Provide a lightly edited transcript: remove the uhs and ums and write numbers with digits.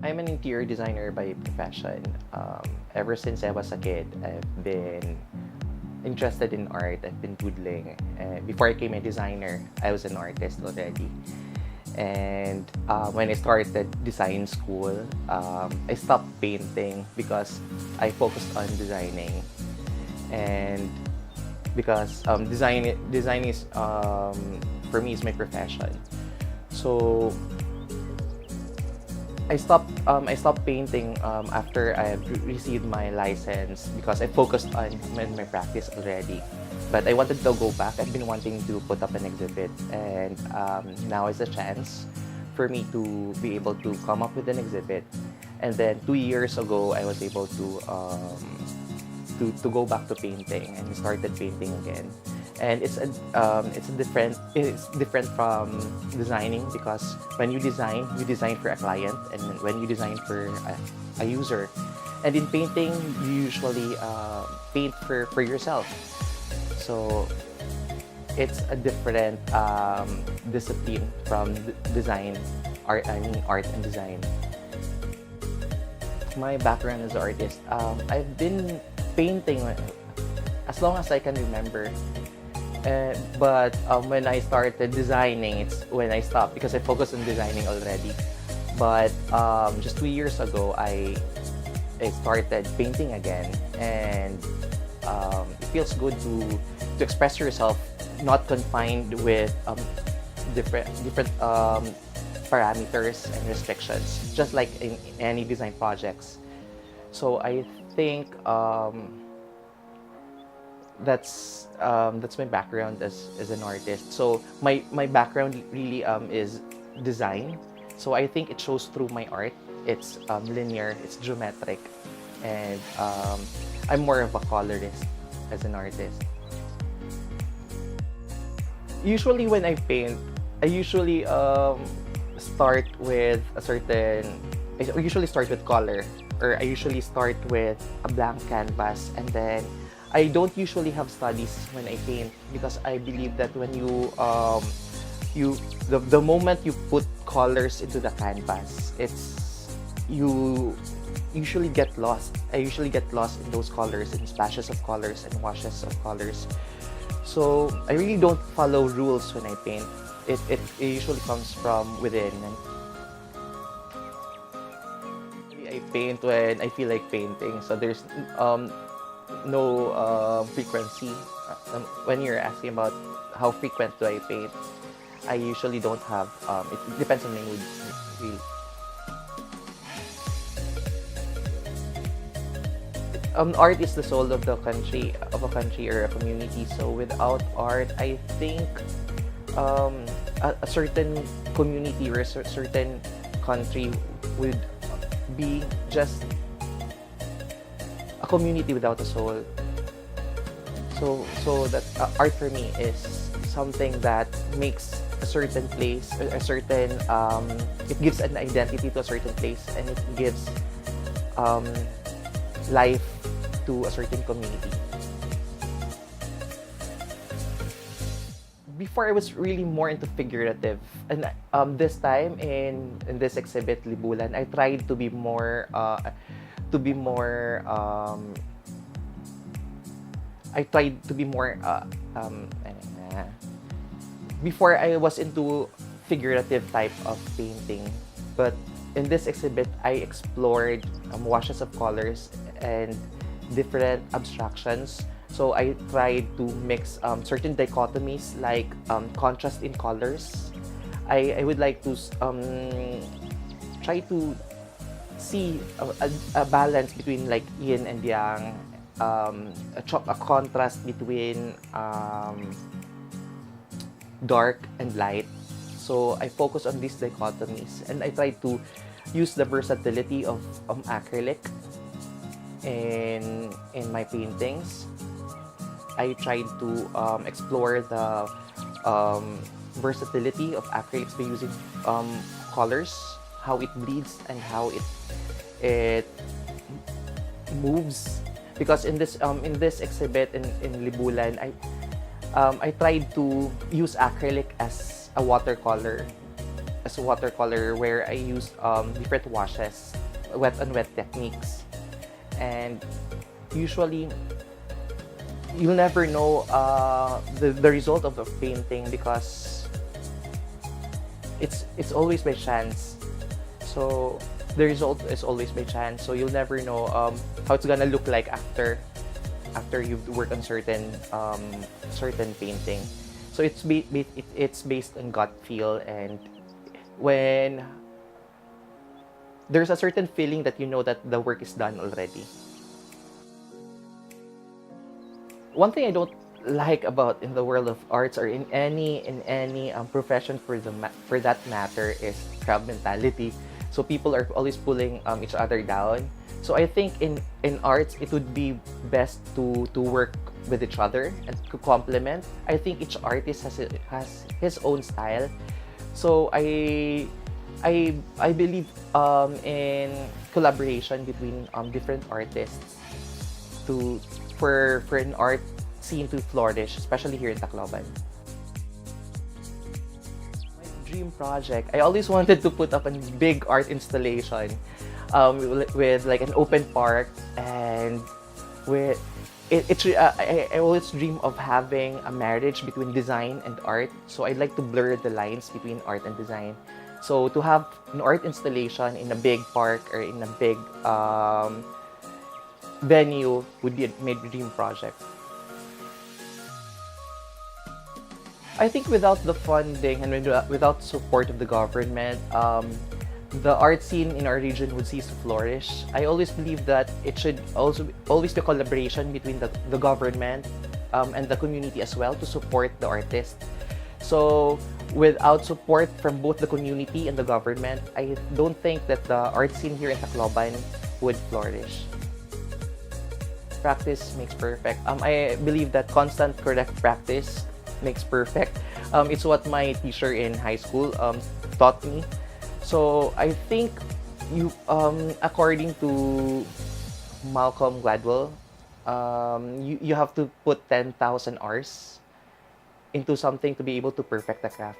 I'm an interior designer by profession. Ever since I was a kid, I've been interested in art. I've been doodling. Before I became a designer, I was an artist already. And when I started design school, I stopped painting because I focused on designing. And because design is for me is my profession. So I stopped painting after I received my license because I focused on my practice already. But I wanted to go back. I've been wanting to put up an exhibit, and now is the chance for me to be able to come up with an exhibit. And then 2 years ago, I was able to go back to painting and started painting again. And it's different from designing, because when you design for a client, and when you design for a user. And in painting, you usually paint for yourself. So it's a different discipline from design, art and design. My background as an artist, I've been painting as long as I can remember. But when I started designing, it's when I stopped because I focused on designing already. But just 2 years ago, I started painting again, and it feels good to express yourself, not confined with different parameters and restrictions, just like in any design projects. So I think that's my background as an artist. So my background really is design. So I think it shows through my art. It's linear, it's geometric, and I'm more of a colorist as an artist. Usually when I paint, I usually start with I usually start with color, or I usually start with a blank canvas, and then I don't usually have studies when I paint, because I believe that when the moment you put colors into the canvas, you usually get lost. I usually get lost in those colors, in splashes of colors and washes of colors. So I really don't follow rules when I paint. It usually comes from within. I paint when I feel like painting. So there's no frequency. When you're asking about how frequent do I paint, I usually don't have. It depends on my mood, really. Art is the soul of a country or a community. So without art, I think a certain community or a certain country would be just a community without a soul. So that art for me is something that makes a certain place, it gives an identity to a certain place, and it gives life to a certain community. Before, I was really more into figurative, and this time in this exhibit, LIBUNAN, I tried to be more before I was into figurative type of painting, but in this exhibit I explored washes of colors and different abstractions. So I tried to mix certain dichotomies, like contrast in colors. I would like to try to see a balance between like yin and yang, a contrast between dark and light. So I focus on these dichotomies, and I try to use the versatility of acrylic in my paintings. I tried to explore the versatility of acrylics by using colors, how it bleeds and how it moves. Because in this exhibit in Libunan, I tried to use acrylic as a watercolor, where I used different washes, wet on wet techniques, and usually you'll never know the result of a painting because it's always by chance. So the result is always by chance. So you'll never know how it's gonna look like after you've worked on certain painting. So it's based on gut feel, and when there's a certain feeling that you know that the work is done already. One thing I don't like about in the world of arts or in any profession for that matter is crowd mentality. So people are always pulling each other down. So I think in arts it would be best to work with each other and to complement. I think each artist has his own style. So I believe in collaboration between different artists for an art scene to flourish, especially here in Tacloban. My dream project, I always wanted to put up a big art installation with like an open park, and with I always dream of having a marriage between design and art. So I'd like to blur the lines between art and design. So to have an art installation in a big park or in a big venue would be my dream project. I think without the funding and without support of the government, the art scene in our region would cease to flourish. I always believe that it should also always be a collaboration between the government and the community as well to support the artist. So without support from both the community and the government, I don't think that the art scene here in Tacloban would flourish. Practice makes perfect. I believe that constant correct practice makes perfect. It's what my teacher in high school taught me. So I think according to Malcolm Gladwell, you have to put 10,000 hours into something to be able to perfect the craft.